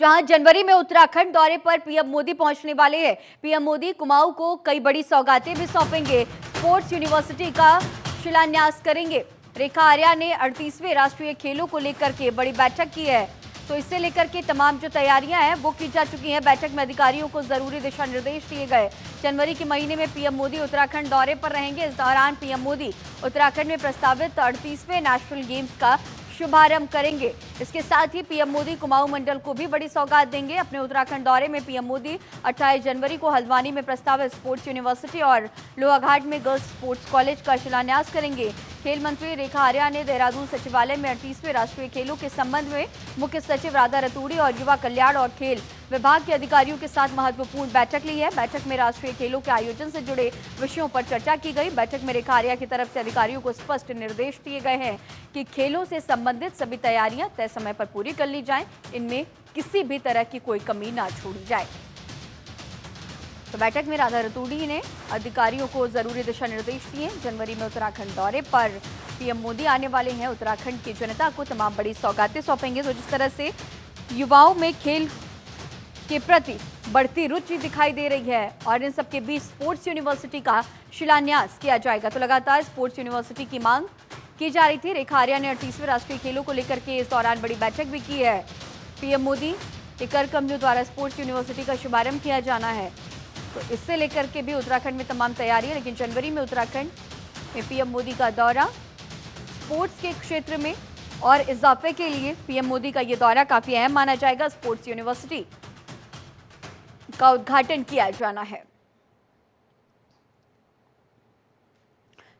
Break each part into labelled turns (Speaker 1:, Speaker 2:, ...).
Speaker 1: जहां जनवरी में उत्तराखंड दौरे पर पीएम मोदी पहुंचने वाले हैं। पीएम मोदी कुमाऊं को कई बड़ी सौगातें भी सौंपेंगे। स्पोर्ट्स यूनिवर्सिटी का शिलान्यास करेंगे। रेखा आर्या ने 38वें राष्ट्रीय खेलों को लेकर के बड़ी बैठक की है, तो इसे लेकर के तमाम जो तैयारियां हैं वो की जा चुकी हैं। बैठक में अधिकारियों को जरूरी दिशा निर्देश दिए गए। जनवरी के महीने में पीएम मोदी उत्तराखंड दौरे पर रहेंगे। इस दौरान पीएम मोदी उत्तराखंड में प्रस्तावित 38वें नेशनल गेम्स का शुभारंभ करेंगे। इसके साथ ही पीएम मोदी कुमाऊं मंडल को भी बड़ी सौगात देंगे। अपने उत्तराखंड दौरे में पीएम मोदी 28 जनवरी को हल्द्वानी में प्रस्तावित स्पोर्ट्स यूनिवर्सिटी और लोहाघाट में गर्ल्स स्पोर्ट्स कॉलेज का शिलान्यास करेंगे। खेल मंत्री रेखा आर्या ने देहरादून सचिवालय में 38वें राष्ट्रीय खेलों के संबंध में मुख्य सचिव राधा रतूड़ी और युवा कल्याण और खेल विभाग के अधिकारियों के साथ महत्वपूर्ण बैठक ली है। बैठक में राष्ट्रीय खेलों के आयोजन से जुड़े विषयों पर चर्चा की गई। बैठक में रेखा आर्या की तरफ से अधिकारियों को स्पष्ट निर्देश दिए गए हैं कि खेलों से संबंधित सभी तैयारियां तय समय पर पूरी कर ली जाएं, इनमें किसी भी तरह की कोई कमी ना छोड़ी जाए। तो बैठक में राधा रतूड़ी ने अधिकारियों को जरूरी दिशा निर्देश दिए। जनवरी में उत्तराखंड दौरे पर पीएम मोदी आने वाले हैं। उत्तराखंड की जनता को तमाम बड़ी सौगातें सौंपेंगे। तो जिस तरह से युवाओं में खेल के प्रति बढ़ती रुचि दिखाई दे रही है और इन सबके बीच स्पोर्ट्स यूनिवर्सिटी का शिलान्यास किया जाएगा, तो लगातार स्पोर्ट्स यूनिवर्सिटी की मांग की जा रही थी। रेखा आर्या ने 38वें राष्ट्रीय खेलों को लेकर के इस दौरान बड़ी बैठक भी की है। पीएम मोदी के कर कमजोर द्वारा स्पोर्ट्स यूनिवर्सिटी का शुभारंभ किया जाना है, तो इससे लेकर के भी उत्तराखंड में तमाम तैयारी है। लेकिन जनवरी में उत्तराखंड में पीएम मोदी का दौरा स्पोर्ट्स के क्षेत्र में और इजाफे के लिए पीएम मोदी का ये दौरा काफी अहम माना जाएगा। स्पोर्ट्स यूनिवर्सिटी का उद्घाटन किया जाना है।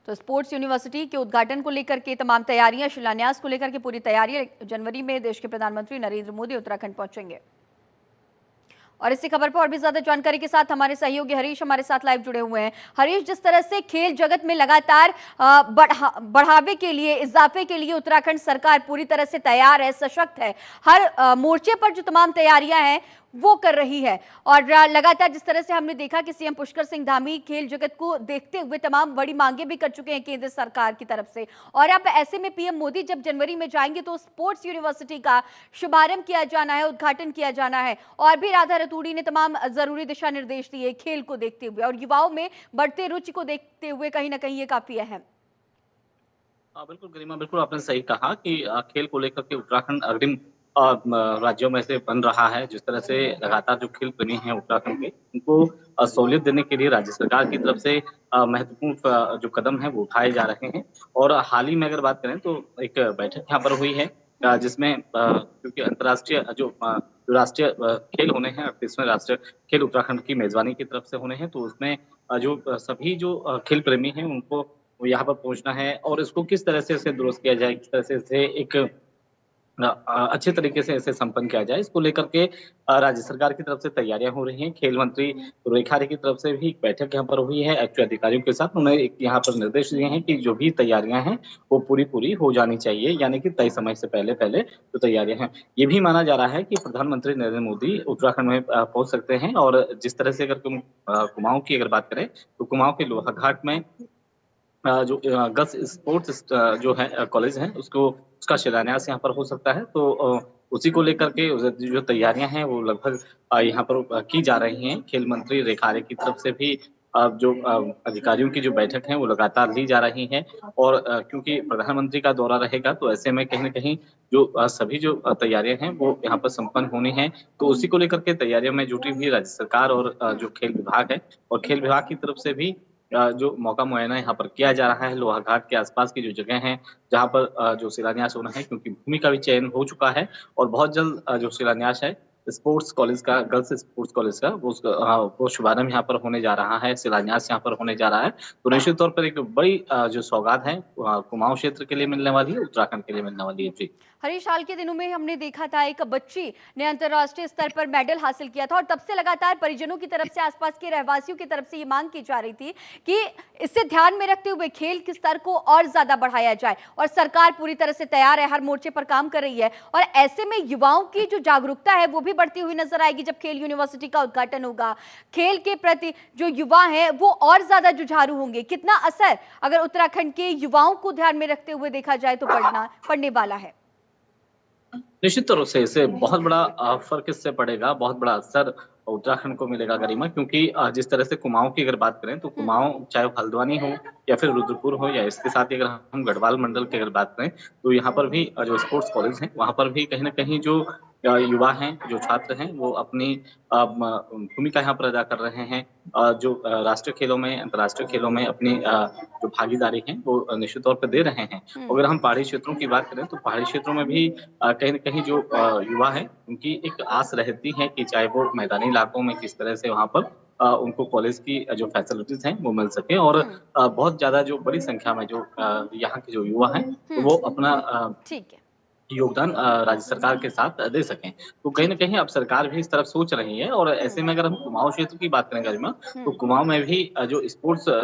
Speaker 1: तो स्पोर्ट्स यूनिवर्सिटी के उद्घाटन को लेकर के तमाम तैयारियां, शिलान्यास को लेकर के पूरी तैयारी। जनवरी में देश के प्रधानमंत्री नरेंद्र मोदी उत्तराखंड पहुंचेंगे। और इसी खबर पर और भी ज्यादा जानकारी के साथ हमारे सहयोगी हरीश हमारे साथ लाइव जुड़े हुए हैं। हरीश, जिस तरह से खेल जगत में लगातार बढ़ावे के लिए, इजाफे के लिए उत्तराखंड सरकार पूरी तरह से तैयार है, सशक्त है, हर मोर्चे पर जो तमाम तैयारियां हैं वो कर रही है। और लगातार जिस तरह से हमने देखा कि सीएम पुष्कर सिंह धामी खेल जगत को देखते हुए तमाम बड़ी मांगे भी कर चुके हैं केंद्र सरकार की तरफ से। और अब ऐसे में पीएम मोदी जब जनवरी में जाएंगे तो स्पोर्ट्स यूनिवर्सिटी का शुभारंभ किया जाना है, उद्घाटन किया जाना है। और भी राधा रतूड़ी ने तमाम जरूरी दिशा निर्देश दिए खेल को देखते हुए और युवाओं में बढ़ते रुचि को देखते हुए। कहीं ना कहीं ये काफी अहम।
Speaker 2: बिल्कुल गरिमा, बिल्कुल आपने सही कहा कि खेल को लेकर के उत्तराखंड अग्रिम राज्यों में से बन रहा है। जिस तरह से लगातार जो खेल प्रेमी हैं उत्तराखंड के, उनको सहूलियत देने के लिए राज्य सरकार की तरफ से महत्वपूर्ण जो कदम है वो उठाए जा रहे हैं। और हाल ही में अगर बात करें तो एक बैठक यहाँ पर हुई है जिसमें क्योंकि अंतर्राष्ट्रीय जो राष्ट्रीय खेल होने हैं, 38वें राष्ट्रीय खेल उत्तराखंड की मेजबानी की तरफ से होने हैं, तो उसमें जो सभी जो खेल प्रेमी हैं उनको यहाँ पर पहुंचना है और इसको किस तरह से इसे दुरुस्त किया जाए, किस तरह से इसे एक अच्छे तरीके से इसे संपन्न किया जाए, इसको लेकर के राज्य सरकार की तरफ से तैयारियां हो रही हैं। खेल मंत्री रेखा आर्या की तरफ से भी एक बैठक यहाँ पर हुई है एक्चुअली अधिकारियों के साथ। उन्होंने एक यहाँ पर निर्देश दिए हैं कि जो भी तैयारियां हैं वो पूरी हो जानी चाहिए, यानी कि तय समय से पहले जो तैयारियां हैं। ये भी माना जा रहा है कि प्रधानमंत्री नरेंद्र मोदी उत्तराखंड में पहुंच सकते हैं। और जिस तरह से अगर तुम कुमाऊं की अगर बात करें तो कुमाऊं के लोहाघाट में जो गर्ल्स स्पोर्ट्स जो है कॉलेज है उसका शिलान्यास यहाँ पर हो सकता है। तो उसी को लेकर के जो तैयारियां हैं वो लगभग यहाँ पर की जा रही हैं। खेल मंत्री रेखा आर्या की तरफ से भी जो अधिकारियों की जो बैठक है वो लगातार ली जा रही है। और क्योंकि प्रधानमंत्री का दौरा रहेगा तो ऐसे में कहीं न कहीं जो सभी जो तैयारियां हैं वो यहाँ पर संपन्न होनी है। तो उसी को लेकर के तैयारियों में जुटी हुई राज्य सरकार और जो खेल विभाग है, और खेल विभाग की तरफ से भी जो मौका मुआयना यहाँ पर किया जा रहा है लोहाघाट के आसपास की जो जगह हैं जहाँ पर जो शिलान्यास होना है, क्योंकि भूमि का भी चयन हो चुका है और बहुत जल्द जो शिलान्यास है स्पोर्ट्स कॉलेज का, गर्ल्स स्पोर्ट्स कॉलेज का, वो शुभारंभ यहाँ पर होने जा रहा है, शिलान्यास यहाँ पर होने जा रहा है। तो निश्चित तौर पर एक बड़ी जो सौगात है कुमाऊं क्षेत्र के लिए मिलने वाली है, उत्तराखंड के लिए मिलने वाली है। जी
Speaker 1: हरीश, हाल के दिनों में हमने देखा था एक बच्ची ने अंतर्राष्ट्रीय स्तर पर मेडल हासिल किया था और तब से लगातार परिजनों की तरफ से, आसपास के रहवासियों की तरफ से ये मांग की जा रही थी कि इसे ध्यान में रखते हुए खेल के स्तर को और ज्यादा बढ़ाया जाए। और सरकार पूरी तरह से तैयार है, हर मोर्चे पर काम कर रही है। और ऐसे में युवाओं की जो जागरूकता है वो भी बढ़ती हुई नजर आएगी जब खेल यूनिवर्सिटी का उद्घाटन होगा। खेल के प्रति जो युवा है वो और ज्यादा जुझारू होंगे। कितना असर अगर उत्तराखंड के युवाओं को ध्यान में रखते हुए देखा जाए तो पड़ने वाला है?
Speaker 2: निश्चित तौर से इससे बहुत बड़ा फ़र्क इससे पड़ेगा, बहुत बड़ा असर उत्तराखंड को मिलेगा गरिमा, क्योंकि जिस तरह से कुमाऊँ की अगर बात करें तो
Speaker 1: हम्म।
Speaker 2: कुमाऊँ चाहे वो हल्द्वानी हो या फिर रुद्रपुर हो या इसके साथ ही अगर हम गढ़वाल मंडल की अगर बात करें, तो यहाँ पर भी जो स्पोर्ट्स कॉलेज हैं, वहाँ पर भी कहीं न कहीं जो युवा हैं, जो छात्र हैं, वो अपनी भूमिका यहाँ पर अदा कर रहे हैं। जो राष्ट्रीय खेलों में, अंतर्राष्ट्रीय खेलों में अपनी जो भागीदारी है, वो निश्चित तौर पे दे रहे हैं।
Speaker 1: हम्म।
Speaker 2: अगर हम पहाड़ी क्षेत्रों की बात करें, तो पहाड़ी क्षेत्रों में भी कहीं न कहीं जो युवा हैं, उनकी एक आस रहती है कि चाहे वो मैदानी इलाकों में किस तरह से वहाँ पर उनको कॉलेज की जो फैसिलिटीज़ हैं, वो मिल सके और
Speaker 1: हम्म।
Speaker 2: बहुत ज़्यादा जो बड़ी संख्या में जो यहाँ के जो युवा हैं, तो
Speaker 1: हम्म।
Speaker 2: वो अपना
Speaker 1: ठीक है।
Speaker 2: योगदान राज्य सरकार के साथ दे सकें। तो कहीं न
Speaker 1: ठीक है।
Speaker 2: कहीं अब सरकार भी इस तरफ सोच रही है और
Speaker 1: हम्म।
Speaker 2: ऐसे में अगर हम कुमाऊँ क्षेत्र की बात करें गरिमा, तो
Speaker 1: हम्म।
Speaker 2: कुमाऊँ में भी जो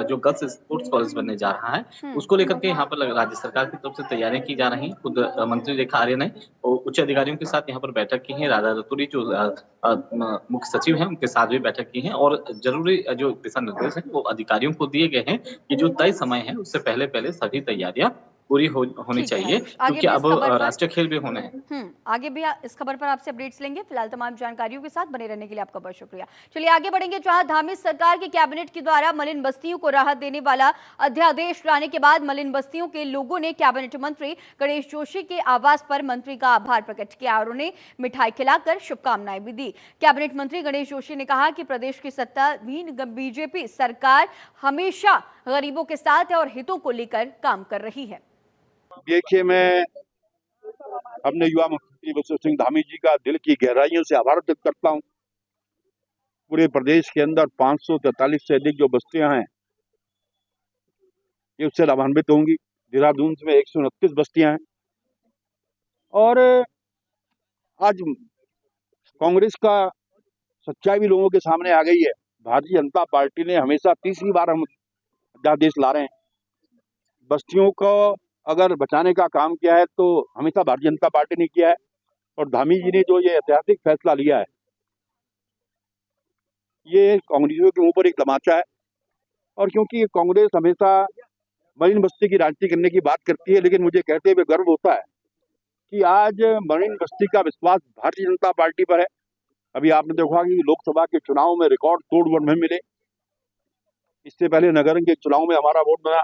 Speaker 2: जो गर्ल्स स्पोर्ट्स कॉलेज बनने जा रहा है,
Speaker 1: हम्म।
Speaker 2: उसको लेकर के यहाँ पर राज्य सरकार की तरफ से तैयारियाँ की जा रही हैं। खुद मंत्री रेखा आर्य ने उच्च अधिकारियों के साथ यहाँ पर बैठक की है। राधा रतूड़ी जो म मुख्य सचिव हैं, उनके साथ भी बैठक की है और ज़रूरी जो दिशा निर्देश हैं, वो अधिकारियों को दिए गए हैं कि जो तय समय है, उससे पहले-पहले सभी तैयारियाँ पूरी होनी
Speaker 1: ठीक है
Speaker 2: चाहिए,
Speaker 1: आयुष, आगे
Speaker 2: क्योंकि
Speaker 1: भी इस
Speaker 2: अब
Speaker 1: खबर पर
Speaker 2: राष्ट्रीय खेल भी होने हैं।
Speaker 1: आगे भी इस खबर पर आपसे अपडेट्स लेंगे। फिलहाल तमाम जानकारियों के साथ बने रहने के लिए आपका बहुत शुक्रिया। चलिए आगे बढ़ेंगे, जहां धामी सरकार की कैबिनेट के द्वारा मलिन बस्तियों को राहत देने वाला अध्यादेश लाने के बाद मलिन बस्तियों के लोगों ने कैबिनेट मंत्री गणेश जोशी के आवास पर मंत्री का आभार प्रकट किया और उन्हें मिठाई खिलाकर शुभकामनाएं भी दी। कैबिनेट मंत्री गणेश जोशी ने कहा कि प्रदेश की सत्ताधीन बीजेपी सरकार हमेशा गरीबों के साथ है और हितों को लेकर काम कर रही है।
Speaker 3: देखिए, मैं अपने युवा मुख्यमंत्री बसंत सिंह धामी जी का दिल की गहराइयों से आभार व्यक्त करता हूँ। पूरे प्रदेश के अंदर 543 से अधिक जो बस्तियां हैं, ये उससे लाभान्वित होंगी। देहरादून में 129 बस्तियां हैं और आज कांग्रेस का सच्चाई भी लोगों के सामने आ गई है। भारतीय जनता पार्टी ने हमेशा तीसरी बार हम अध्यादेश ला रहे हैं। बस्तियों को अगर बचाने का काम किया है तो हमेशा भारतीय जनता पार्टी ने किया है और धामी जी ने जो ये ऐतिहासिक फैसला लिया है, ये कांग्रेसियों के ऊपर एक तमाचा है। और क्योंकि कांग्रेस हमेशा मरीन बस्ती की राजनीति करने की बात करती है, लेकिन मुझे कहते हुए गर्व होता है कि आज मरीन बस्ती का विश्वास भारतीय जनता पार्टी पर है। अभी आपने देखा कि लोकसभा के चुनाव में रिकॉर्ड तोड़ वोट में मिले। इससे पहले नगर के चुनाव में हमारा वोट बना।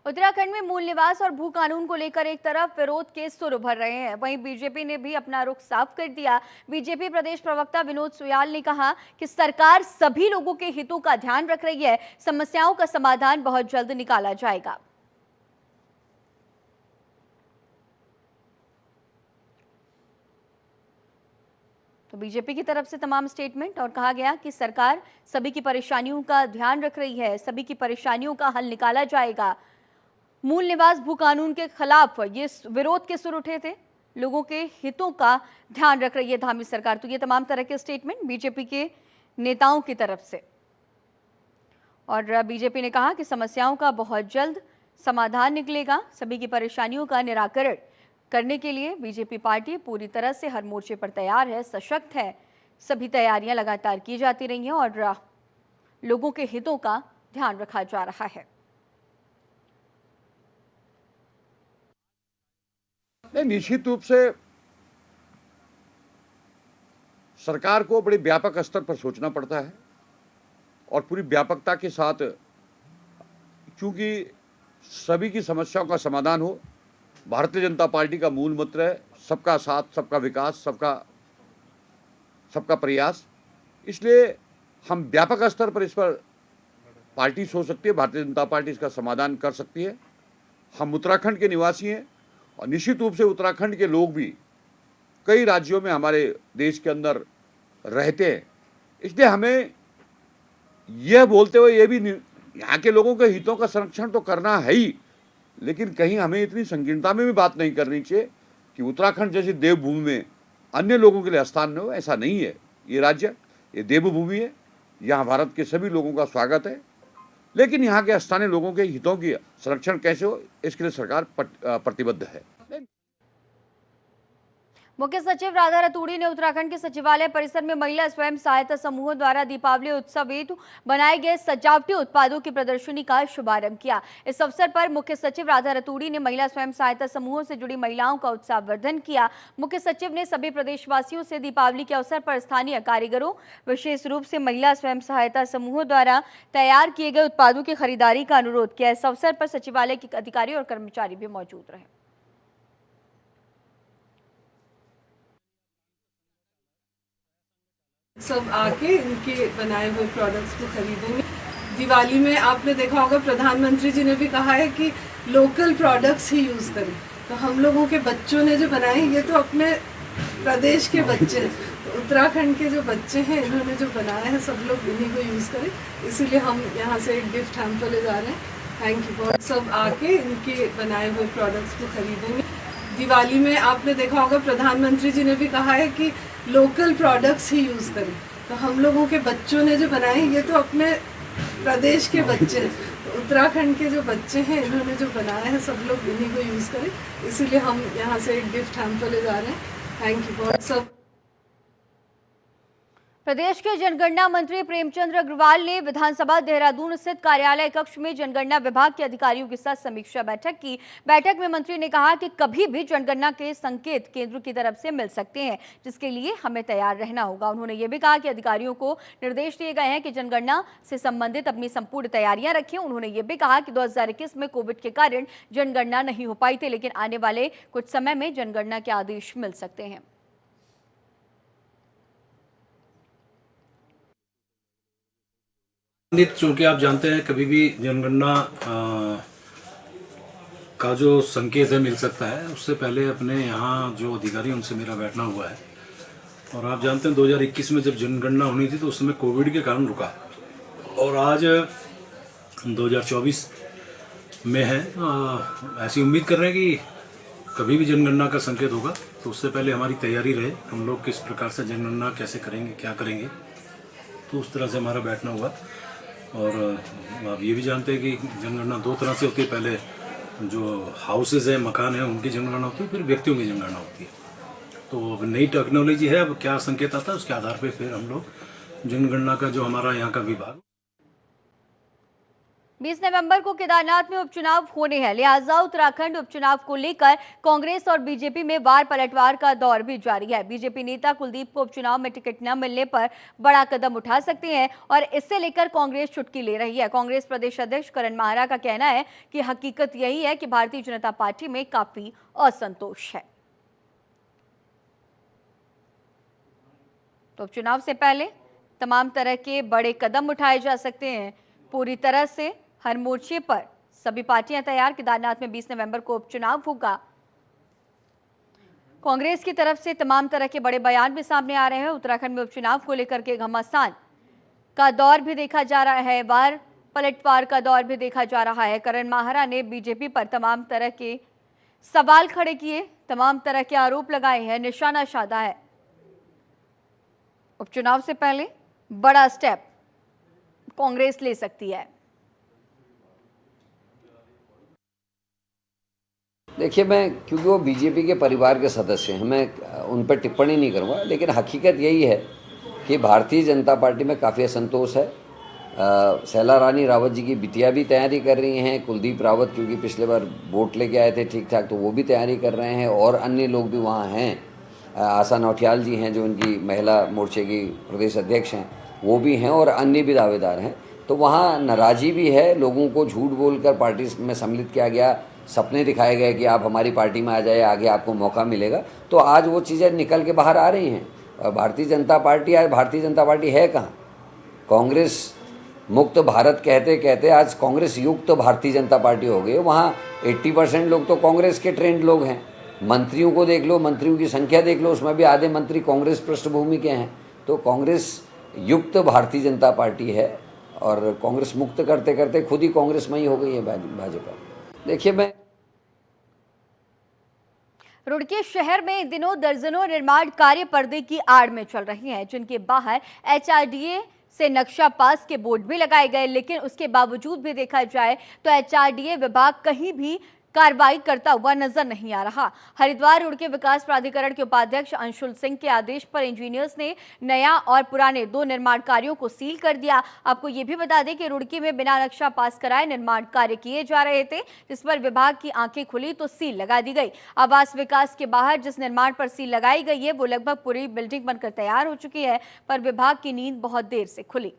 Speaker 1: उत्तराखंड में मूल निवास और भू कानून को लेकर एक तरफ विरोध के सुर उभर रहे हैं, वहीं बीजेपी ने भी अपना रुख साफ कर दिया। बीजेपी प्रदेश प्रवक्ता विनोद सुयाल ने कहा कि सरकार सभी लोगों के हितों का ध्यान रख रही है, समस्याओं का समाधान बहुत जल्द निकाला जाएगा। तो बीजेपी की तरफ से तमाम स्टेटमेंट और कहा गया कि सरकार सभी की परेशानियों का ध्यान रख रही है, सभी की परेशानियों का हल निकाला जाएगा। मूल निवास भू कानून के खिलाफ ये विरोध के सुर उठे थे, लोगों के हितों का ध्यान रख रही है धामी सरकार। तो ये तमाम तरह के स्टेटमेंट बीजेपी के नेताओं की तरफ से। और बीजेपी ने कहा कि समस्याओं का बहुत जल्द समाधान निकलेगा, सभी की परेशानियों का निराकरण करने के लिए बीजेपी पार्टी पूरी तरह से हर मोर्चे पर तैयार है, सशक्त है। सभी तैयारियां लगातार की जाती रही हैं और लोगों के हितों का ध्यान रखा जा रहा है।
Speaker 4: नहीं, निश्चित रूप से सरकार को बड़े व्यापक स्तर पर सोचना पड़ता है और पूरी व्यापकता के साथ, क्योंकि सभी की समस्याओं का समाधान हो। भारतीय जनता पार्टी का मूल मंत्र है सबका साथ, सबका विकास, सबका प्रयास। इसलिए हम व्यापक स्तर पर इस पर पार्टी सोच सकती है, भारतीय जनता पार्टी इसका समाधान कर सकती है। हम उत्तराखंड के निवासी हैं और निश्चित रूप से उत्तराखंड के लोग भी कई राज्यों में हमारे देश के अंदर रहते हैं। इसलिए हमें यह बोलते हुए ये भी यहाँ के लोगों के हितों का संरक्षण तो करना है ही, लेकिन कहीं हमें इतनी संकीर्णता में भी बात नहीं करनी चाहिए कि उत्तराखंड जैसी देवभूमि में अन्य लोगों के लिए स्थान न हो। ऐसा नहीं है। ये राज्य, ये देवभूमि है, यहाँ भारत के सभी लोगों का स्वागत है, लेकिन यहाँ के स्थानीय लोगों के हितों की संरक्षण कैसे हो, इसके लिए सरकार प्रतिबद्ध है।
Speaker 1: मुख्य सचिव राधा रतूड़ी ने उत्तराखंड के सचिवालय परिसर में महिला स्वयं सहायता समूहों द्वारा दीपावली उत्सव हेतु बनाए गए सजावटी उत्पादों की प्रदर्शनी का शुभारंभ किया। इस अवसर पर मुख्य सचिव राधा रतूड़ी ने महिला स्वयं सहायता समूहों से जुड़ी महिलाओं का उत्साहवर्धन किया। मुख्य सचिव ने सभी प्रदेशवासियों से दीपावली के अवसर पर स्थानीय कारीगरों, विशेष रूप से महिला स्वयं सहायता समूहों द्वारा तैयार किए गए उत्पादों की खरीदारी का अनुरोध किया। इस अवसर पर सचिवालय के अधिकारी और कर्मचारी भी मौजूद रहे।
Speaker 5: सब आके इनके बनाए हुए प्रोडक्ट्स को खरीदेंगे। दिवाली में आपने देखा होगा प्रधानमंत्री जी ने भी कहा है कि लोकल प्रोडक्ट्स ही यूज़ करें। तो हम लोगों के बच्चों ने जो बनाए ये तो अपने प्रदेश के बच्चे हैं, तो उत्तराखंड के जो बच्चे हैं इन्होंने जो बनाया है सब लोग इन्हीं को यूज़ करें। इसीलिए हम यहाँ से एक गिफ्ट हैम्पर ले जा रहे हैं। थैंक यू बहुत। सब आके इनके बनाए हुए प्रोडक्ट्स को खरीदेंगे। दिवाली में आपने देखा होगा प्रधानमंत्री जी ने भी कहा है कि लोकल प्रोडक्ट्स ही यूज़ करें। तो हम लोगों के बच्चों ने जो बनाए ये तो अपने प्रदेश के बच्चे हैं, तो उत्तराखंड के जो बच्चे हैं इन्होंने जो बनाया है सब लोग इन्हीं को यूज़ करें। इसीलिए हम यहाँ से एक गिफ्ट हैम्पर ले जा रहे हैं। थैंक यू बहुत। सब
Speaker 1: प्रदेश के जनगणना मंत्री प्रेमचंद्र अग्रवाल ने विधानसभा देहरादून स्थित कार्यालय कक्ष में जनगणना विभाग के अधिकारियों के साथ समीक्षा बैठक की। बैठक में मंत्री ने कहा कि कभी भी जनगणना के संकेत केंद्र की तरफ से मिल सकते हैं, जिसके लिए हमें तैयार रहना होगा। उन्होंने ये भी कहा कि अधिकारियों को निर्देश दिए गए हैं कि जनगणना से संबंधित अपनी संपूर्ण तैयारियां रखें। उन्होंने ये भी कहा कि 2021 में कोविड के कारण जनगणना नहीं हो पाई थी, लेकिन आने वाले कुछ समय में जनगणना के आदेश मिल सकते हैं।
Speaker 6: चूंकि आप जानते हैं कभी भी जनगणना का जो संकेत है मिल सकता है, उससे पहले अपने यहाँ जो अधिकारी उनसे मेरा बैठना हुआ है। और आप जानते हैं 2021 में जब जनगणना होनी थी तो उस समय कोविड के कारण रुका, और आज 2024 में है। ऐसी उम्मीद कर रहे हैं कि कभी भी जनगणना का संकेत होगा तो उससे पहले हमारी तैयारी रहे, हम लोग किस प्रकार से जनगणना कैसे करेंगे, क्या करेंगे, तो उस तरह से हमारा बैठना हुआ। और आप ये भी जानते हैं कि जनगणना दो तरह से होती है। पहले जो हाउसेज हैं, मकान हैं, उनकी जनगणना होती है, फिर व्यक्तियों की जनगणना होती है। तो अब नई टेक्नोलॉजी है, अब क्या संकेत आता है उसके आधार पे फिर हम लोग जनगणना का जो हमारा यहाँ का विभाग
Speaker 1: 20 नवंबर को केदारनाथ में उपचुनाव होने हैं, लिहाजा उत्तराखंड उपचुनाव को लेकर कांग्रेस और बीजेपी में वार पलटवार का दौर भी जारी है। बीजेपी नेता कुलदीप को उपचुनाव में टिकट न मिलने पर बड़ा कदम उठा सकते हैं और इससे लेकर कांग्रेस चुटकी ले रही है। कांग्रेस प्रदेश अध्यक्ष करण माहरा का कहना है कि हकीकत यही है कि भारतीय जनता पार्टी में काफी असंतोष है। तो उपचुनाव से पहले तमाम तरह के बड़े कदम उठाए जा सकते हैं। पूरी तरह से हर मोर्चे पर सभी पार्टियां तैयार। केदारनाथ में 20 नवंबर को उपचुनाव होगा। कांग्रेस की तरफ से तमाम तरह के बड़े बयान भी सामने आ रहे हैं। उत्तराखंड में उपचुनाव को लेकर के घमासान का दौर भी देखा जा रहा है, वार पलटवार का दौर भी देखा जा रहा है। करण माहरा ने बीजेपी पर तमाम तरह के सवाल खड़े किए, तमाम तरह के आरोप लगाए हैं, निशाना साधा है। उपचुनाव से पहले बड़ा स्टेप कांग्रेस ले सकती है।
Speaker 7: देखिए, मैं क्योंकि वो बीजेपी के परिवार के सदस्य हैं, मैं उन पर टिप्पणी नहीं करूँगा, लेकिन हकीकत यही है कि भारतीय जनता पार्टी में काफ़ी असंतोष है। शैला रानी रावत जी की बिटिया भी तैयारी कर रही हैं, कुलदीप रावत क्योंकि पिछले बार वोट लेके आए थे ठीक ठाक, तो वो भी तैयारी कर रहे हैं, और अन्य लोग भी वहाँ हैं। आशा नौटियाल जी हैं जो उनकी महिला मोर्चे की प्रदेश अध्यक्ष हैं, वो भी हैं, और अन्य भी दावेदार हैं। तो वहाँ नाराज़गी भी है, लोगों को झूठ बोलकर पार्टी में सम्मिलित किया गया, सपने दिखाए गए कि आप हमारी पार्टी में आ जाए, आगे आपको मौका मिलेगा। तो आज वो चीज़ें निकल के बाहर आ रही हैं। और भारतीय जनता पार्टी आज भारतीय जनता पार्टी है कहाँ? कांग्रेस मुक्त भारत कहते कहते आज कांग्रेस युक्त भारतीय जनता पार्टी हो गई। वहाँ 80% लोग तो कांग्रेस के ट्रेंड लोग हैं। मंत्रियों को देख लो, मंत्रियों की संख्या देख लो, उसमें भी आधे मंत्री कांग्रेस पृष्ठभूमि के हैं। तो कांग्रेस युक्त भारतीय जनता पार्टी है, और कांग्रेस मुक्त करते करते खुद ही कांग्रेस में ही हो गई है भाजपा। देखिए, मैं
Speaker 1: रुड़की शहर में इन दिनों दर्जनों निर्माण कार्य पर्दे की आड़ में चल रही हैं, जिनके बाहर HRDA से नक्शा पास के बोर्ड भी लगाए गए, लेकिन उसके बावजूद भी देखा जाए तो HRDA विभाग कहीं भी कार्रवाई करता हुआ नजर नहीं आ रहा। हरिद्वार रुड़की विकास प्राधिकरण के उपाध्यक्ष अंशुल सिंह के आदेश पर इंजीनियर्स ने नया और पुराने 2 निर्माण कार्यों को सील कर दिया। आपको ये भी बता दें कि रुड़की में बिना नक्शा पास कराए निर्माण कार्य किए जा रहे थे, जिस पर विभाग की आंखें खुली तो सील लगा दी गई। आवास विकास के बाहर जिस निर्माण पर सील लगाई गई है वो लगभग पूरी बिल्डिंग बनकर तैयार हो चुकी है, पर विभाग की नींद बहुत देर से खुली।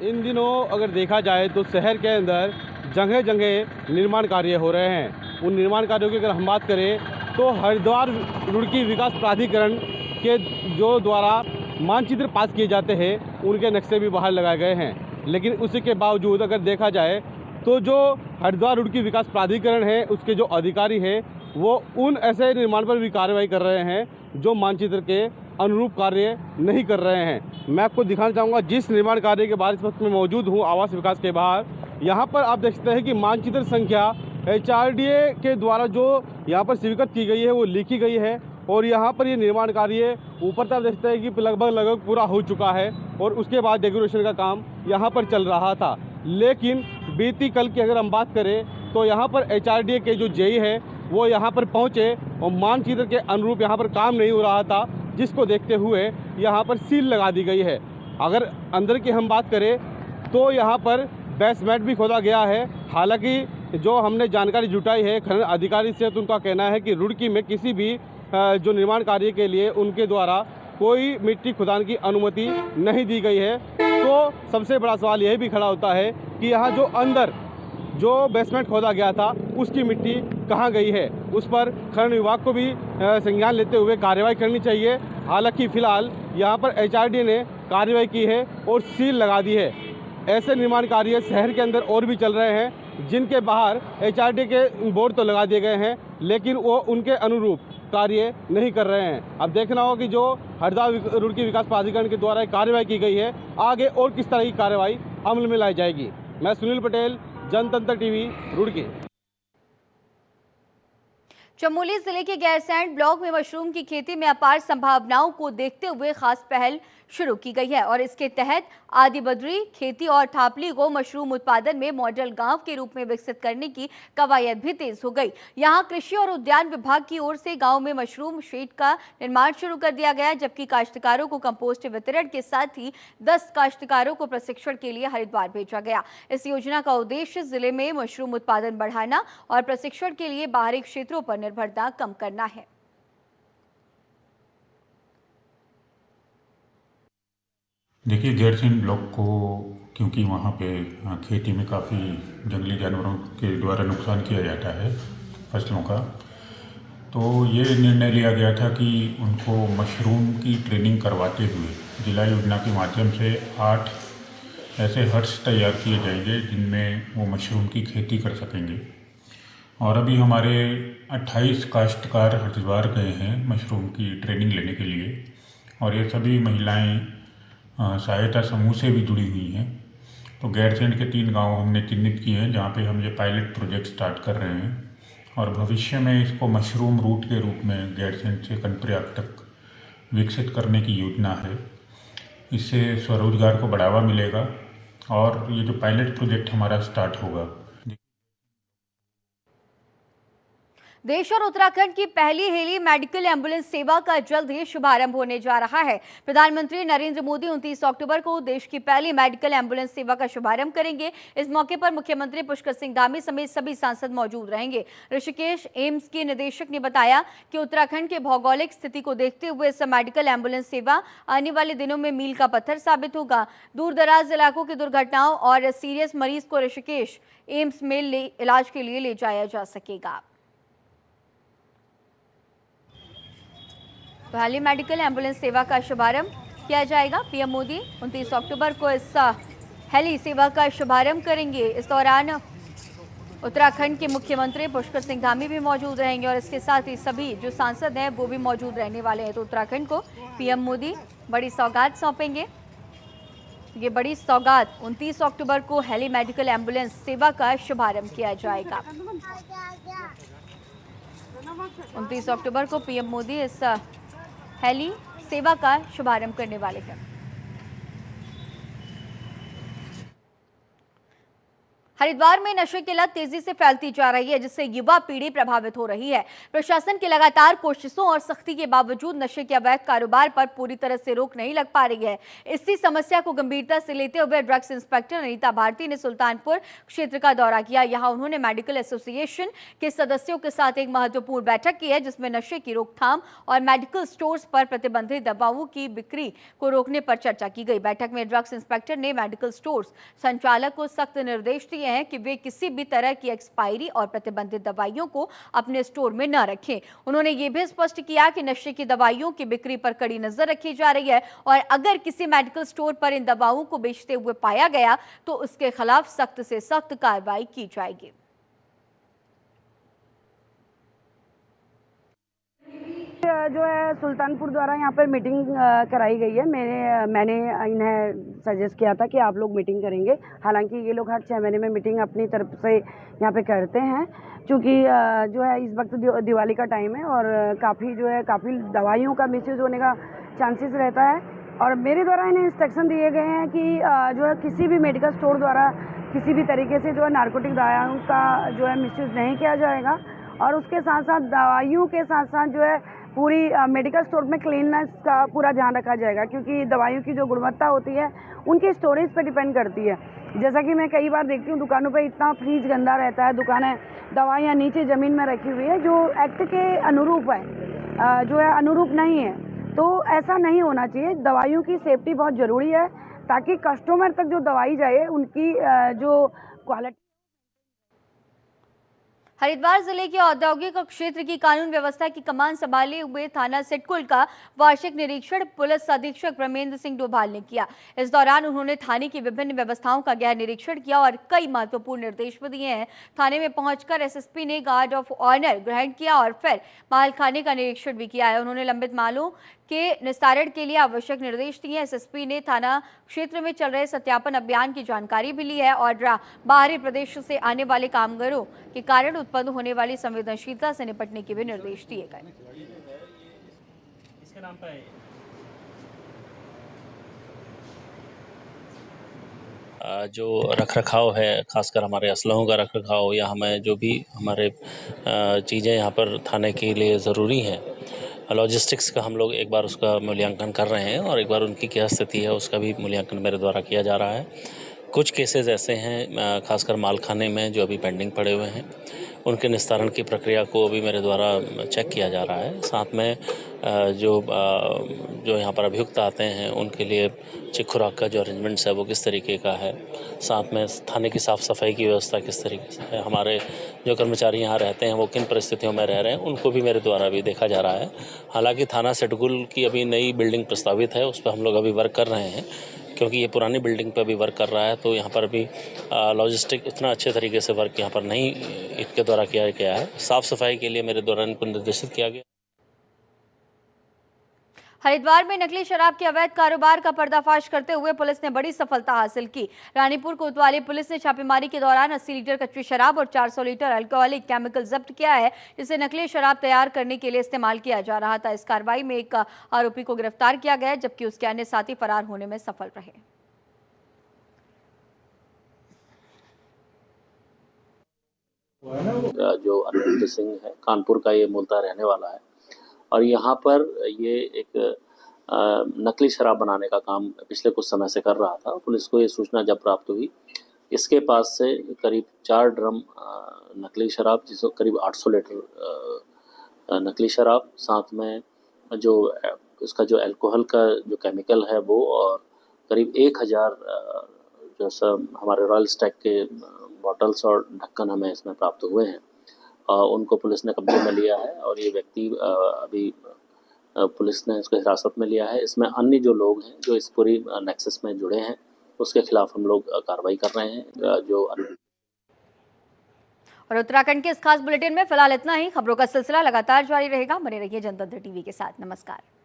Speaker 8: इन दिनों अगर देखा जाए तो शहर के अंदर जगह जगह निर्माण कार्य हो रहे हैं। उन निर्माण कार्यों की अगर हम बात करें तो हरिद्वार रुड़की विकास प्राधिकरण के जो द्वारा मानचित्र पास किए जाते हैं उनके नक्शे भी बाहर लगाए गए हैं, लेकिन उसी के बावजूद अगर देखा जाए तो जो हरिद्वार रुड़की विकास प्राधिकरण है उसके जो अधिकारी हैं वो उन ऐसे निर्माण पर भी कार्रवाई कर रहे हैं जो मानचित्र के अनुरूप कार्य नहीं कर रहे हैं। मैं आपको दिखाना चाहूँगा जिस निर्माण कार्य के बाहर इस वक्त मैं मौजूद हूँ, आवास विकास के बाहर, यहाँ पर आप देख सकते हैं कि मानचित्र संख्या HRDA के द्वारा जो यहाँ पर स्वीकृत की गई है वो लिखी गई है और यहाँ पर ये निर्माण कार्य ऊपर तक देख सकते हैं कि लगभग पूरा हो चुका है और उसके बाद डेकोरेशन का काम यहाँ पर चल रहा था। लेकिन बीती कल की अगर हम बात करें तो यहाँ पर HRDA के जो JE है वो यहाँ पर पहुँचे और मानचित्र के अनुरूप यहाँ पर काम नहीं हो रहा था, जिसको देखते हुए यहाँ पर सील लगा दी गई है। अगर अंदर की हम बात करें तो यहाँ पर बेसमेंट भी खोदा गया है। हालांकि जो हमने जानकारी जुटाई है खनन अधिकारी से तो उनका कहना है कि रुड़की में किसी भी जो निर्माण कार्य के लिए उनके द्वारा कोई मिट्टी खुदान की अनुमति नहीं दी गई है। तो सबसे बड़ा सवाल यह भी खड़ा होता है कि यहाँ जो अंदर जो बेसमेंट खोदा गया था उसकी मिट्टी कहाँ गई है, उस पर खनन विभाग को भी संज्ञान लेते हुए कार्रवाई करनी चाहिए। हालांकि फिलहाल यहाँ पर HRDA ने कार्रवाई की है और सील लगा दी है। ऐसे निर्माण कार्य शहर के अंदर और भी चल रहे हैं जिनके बाहर HRDA के बोर्ड तो लगा दिए गए हैं लेकिन वो उनके अनुरूप कार्य नहीं कर रहे हैं। अब देखना होगा कि जो हरिद्वार रुड़की विकास प्राधिकरण के द्वारा कार्रवाई की गई है आगे और किस तरह की कार्रवाई अमल में लाई जाएगी। मैं सुनील पटेल, जनतंत्र टीवी, रुड़की।
Speaker 1: चमोली जिले के गैरसैंण ब्लॉक में मशरूम की खेती में अपार संभावनाओं को देखते हुए खास पहल शुरू की गई है और इसके तहत आदि बद्री खेती और थापली को मशरूम उत्पादन में मॉडल गांव के रूप में विकसित करने की कवायद भी तेज हो गई। यहां कृषि और उद्यान विभाग की ओर से गांव में मशरूम शेड का निर्माण शुरू कर दिया गया, जबकि काश्तकारों को कंपोस्ट वितरण के साथ ही 10 काश्तकारों को प्रशिक्षण के लिए हरिद्वार भेजा गया। इस योजना का उद्देश्य जिले में मशरूम उत्पादन बढ़ाना और प्रशिक्षण के लिए बाहरी क्षेत्रों पर निर्भरता कम करना है।
Speaker 9: देखिए, गैरसैंण ब्लॉक को क्योंकि वहाँ पे खेती में काफ़ी जंगली जानवरों के द्वारा नुकसान किया जाता है फसलों का, तो ये निर्णय लिया गया था कि उनको मशरूम की ट्रेनिंग करवाते हुए जिला योजना के माध्यम से 8 ऐसे हट्स तैयार किए जाएंगे जिनमें वो मशरूम की खेती कर सकेंगे। और अभी हमारे 28 काश्तकार हरिद्वार गए हैं मशरूम की ट्रेनिंग लेने के लिए और ये सभी महिलाएं सहायता समूह से भी जुड़ी हुई हैं। तो गैरसैंण के 3 गांव हमने चिन्हित किए हैं जहां पे हम ये पायलट प्रोजेक्ट स्टार्ट कर रहे हैं और भविष्य में इसको मशरूम रूट के रूप में गैरसैंण से कर्णप्रयाग तक विकसित करने की योजना है। इससे स्वरोजगार को बढ़ावा मिलेगा और ये जो पायलट प्रोजेक्ट हमारा स्टार्ट होगा।
Speaker 1: देश और उत्तराखंड की पहली हेली मेडिकल एम्बुलेंस सेवा का जल्द ही शुभारंभ होने जा रहा है। प्रधानमंत्री नरेंद्र मोदी 29 अक्टूबर को देश की पहली मेडिकल एम्बुलेंस सेवा का शुभारंभ करेंगे। इस मौके पर मुख्यमंत्री पुष्कर सिंह धामी समेत सभी सांसद मौजूद रहेंगे। ऋषिकेश एम्स के निदेशक ने बताया कि उत्तराखंड के भौगोलिक स्थिति को देखते हुए इस मेडिकल एम्बुलेंस सेवा आने वाले दिनों में मील का पत्थर साबित होगा। दूर दराज इलाकों की दुर्घटनाओं और सीरियस मरीज को ऋषिकेश एम्स में इलाज के लिए ले जाया जा सकेगा। तो हेली मेडिकल एम्बुलेंस सेवा का शुभारंभ किया जाएगा। पीएम मोदी 29 अक्टूबर को इस हेली सेवा का शुभारंभ करेंगे। इस दौरान उत्तराखंड के मुख्यमंत्री पुष्कर सिंह धामी भी मौजूद रहेंगे और इसके साथ ही सभी जो सांसद हैं वो भी मौजूद रहने वाले हैं। तो उत्तराखंड को पीएम मोदी बड़ी सौगात सौंपेंगे। ये बड़ी सौगात 29 अक्टूबर को हेली मेडिकल एम्बुलेंस सेवा का शुभारंभ किया जाएगा। 29 अक्टूबर को पीएम मोदी इस हेली सेवा का शुभारंभ करने वाले हैं। हरिद्वार में नशे की लत तेजी से फैलती जा रही है, जिससे युवा पीढ़ी प्रभावित हो रही है। प्रशासन की लगातार कोशिशों और सख्ती के बावजूद नशे के अवैध कारोबार पर पूरी तरह से रोक नहीं लग पा रही है। इसी समस्या को गंभीरता से लेते हुए ड्रग्स इंस्पेक्टर अनीता भारती ने सुल्तानपुर क्षेत्र का दौरा किया। यहां उन्होंने मेडिकल एसोसिएशन के सदस्यों के साथ एक महत्वपूर्ण बैठक की है, जिसमें नशे की रोकथाम और मेडिकल स्टोर्स पर प्रतिबंधित दवाओं की बिक्री को रोकने पर चर्चा की गई। बैठक में ड्रग्स इंस्पेक्टर ने मेडिकल स्टोर्स संचालक को सख्त निर्देश दिए हैं कि वे किसी भी तरह की एक्सपायरी और प्रतिबंधित दवाइयों को अपने स्टोर में न रखें। उन्होंने ये भी स्पष्ट किया कि नशे की दवाइयों की बिक्री पर कड़ी नजर रखी जा रही है और अगर किसी मेडिकल स्टोर पर इन दवाओं को बेचते हुए पाया गया तो उसके खिलाफ सख्त से सख्त कार्रवाई की जाएगी।
Speaker 10: जो है सुल्तानपुर द्वारा यहाँ पर मीटिंग कराई गई है। मैंने इन्हें सजेस्ट किया था कि आप लोग मीटिंग करेंगे। हालांकि ये लोग हर 6 महीने में मीटिंग अपनी तरफ से यहाँ पे करते हैं, क्योंकि जो है इस वक्त दिवाली का टाइम है और काफ़ी दवाइयों का मिसयूज होने का चांसेस रहता है। और मेरे द्वारा इन्हें इंस्ट्रक्शन दिए गए हैं कि जो है किसी भी मेडिकल स्टोर द्वारा किसी भी तरीके से जो है नारकोटिक दवाइयों का जो है मिसयूज नहीं किया जाएगा। और उसके साथ साथ दवाइयों के साथ साथ जो है पूरी मेडिकल स्टोर में क्लीननेस का पूरा ध्यान रखा जाएगा, क्योंकि दवाइयों की जो गुणवत्ता होती है उनके स्टोरेज पर डिपेंड करती है। जैसा कि मैं कई बार देखती हूँ दुकानों पे इतना फ्रीज गंदा रहता है, दुकानें दवाइयाँ नीचे ज़मीन में रखी हुई है जो एक्ट के अनुरूप है, जो है अनुरूप नहीं है। तो ऐसा नहीं होना चाहिए। दवाइयों की सेफ्टी बहुत ज़रूरी है ताकि कस्टमर तक जो दवाई जाए उनकी जो क्वालिटी।
Speaker 1: हरिद्वार जिले के औद्योगिक क्षेत्र की कानून व्यवस्था की कमान संभाले हुए थाना सिडकुल का वार्षिक निरीक्षण पुलिस अधीक्षक ब्रह्मेंद्र सिंह डोभाल ने किया। इस दौरान उन्होंने थाने की विभिन्न व्यवस्थाओं का गहन निरीक्षण किया और कई महत्वपूर्ण निर्देश भी दिए हैं। थाने में पहुंचकर एसएसपी ने गार्ड ऑफ ऑनर ग्रहण किया और फिर मालखाने का निरीक्षण भी किया है। उन्होंने लंबित मालों के निस्तारण के लिए आवश्यक निर्देश दिए। एसएसपी ने थाना क्षेत्र में चल रहे सत्यापन अभियान की जानकारी भी ली है और बाहरी प्रदेश से आने वाले कामगारों के कारण उत्पन्न होने वाली संवेदनशीलता से निपटने के भी निर्देश दिए गए।
Speaker 11: जो रखरखाव है, खासकर हमारे असलहों का रखरखाव या हमें जो भी हमारे चीज़ें यहाँ पर थाने के लिए ज़रूरी हैं, लॉजिस्टिक्स का हम लोग एक बार उसका मूल्यांकन कर रहे हैं और एक बार उनकी क्या स्थिति है उसका भी मूल्यांकन मेरे द्वारा किया जा रहा है। कुछ केसेस ऐसे हैं खासकर मालखाने में जो अभी पेंडिंग पड़े हुए हैं, उनके निस्तारण की प्रक्रिया को अभी मेरे द्वारा चेक किया जा रहा है। साथ में जो यहाँ पर अभियुक्त आते हैं उनके लिए चिक खुराक का जो अरेंजमेंट्स है वो किस तरीके का है, साथ में थाने की साफ़ सफाई की व्यवस्था किस तरीके से है, हमारे जो कर्मचारी यहाँ रहते हैं वो किन परिस्थितियों में रह रहे हैं, उनको भी मेरे द्वारा भी देखा जा रहा है। हालांकि थाना सिडकुल की अभी नई बिल्डिंग प्रस्तावित है, उस पर हम लोग अभी वर्क कर रहे हैं, क्योंकि ये पुरानी बिल्डिंग पर भी वर्क कर रहा है तो यहाँ पर अभी लॉजिस्टिक इतना अच्छे तरीके से वर्क यहाँ पर नहीं इनके द्वारा किया गया है। साफ़ सफाई के लिए मेरे द्वारा इनको निर्देशित किया गया।
Speaker 1: हरिद्वार में नकली शराब के अवैध कारोबार का पर्दाफाश करते हुए पुलिस ने बड़ी सफलता हासिल की। रानीपुर कोतवाली पुलिस ने छापेमारी के दौरान 80 लीटर कच्ची शराब और 400 लीटर अल्कोहलिक केमिकल जब्त किया है, जिसे नकली शराब तैयार करने के लिए इस्तेमाल किया जा रहा था। इस कार्रवाई में एक आरोपी को गिरफ्तार किया गया, जबकि उसके अन्य साथी फरार होने में सफल रहे।
Speaker 11: जो अरविंद सिंह है, कानपुर का ये मूलतः रहने वाला है और यहाँ पर ये एक नकली शराब बनाने का काम पिछले कुछ समय से कर रहा था। पुलिस को ये सूचना जब प्राप्त हुई, इसके पास से करीब 4 ड्रम नकली शराब, जिसको करीब 800 लीटर नकली शराब, साथ में जो इसका जो अल्कोहल का जो केमिकल है वो, और करीब 1000 जो हमारे रॉयल स्टैग के बॉटल्स और ढक्कन हमें इसमें प्राप्त हुए हैं। उनको पुलिस ने कब्जे में लिया है और ये व्यक्ति अभी पुलिस ने इसको हिरासत में लिया है। इसमें अन्य जो लोग हैं जो इस पूरी नेक्सस में जुड़े हैं उसके खिलाफ हम लोग कार्रवाई कर रहे हैं।
Speaker 1: और उत्तराखंड के इस खास बुलेटिन में फिलहाल इतना ही। खबरों का सिलसिला लगातार जारी रहेगा। बने रहिए जनतंत्र टीवी के साथ। नमस्कार।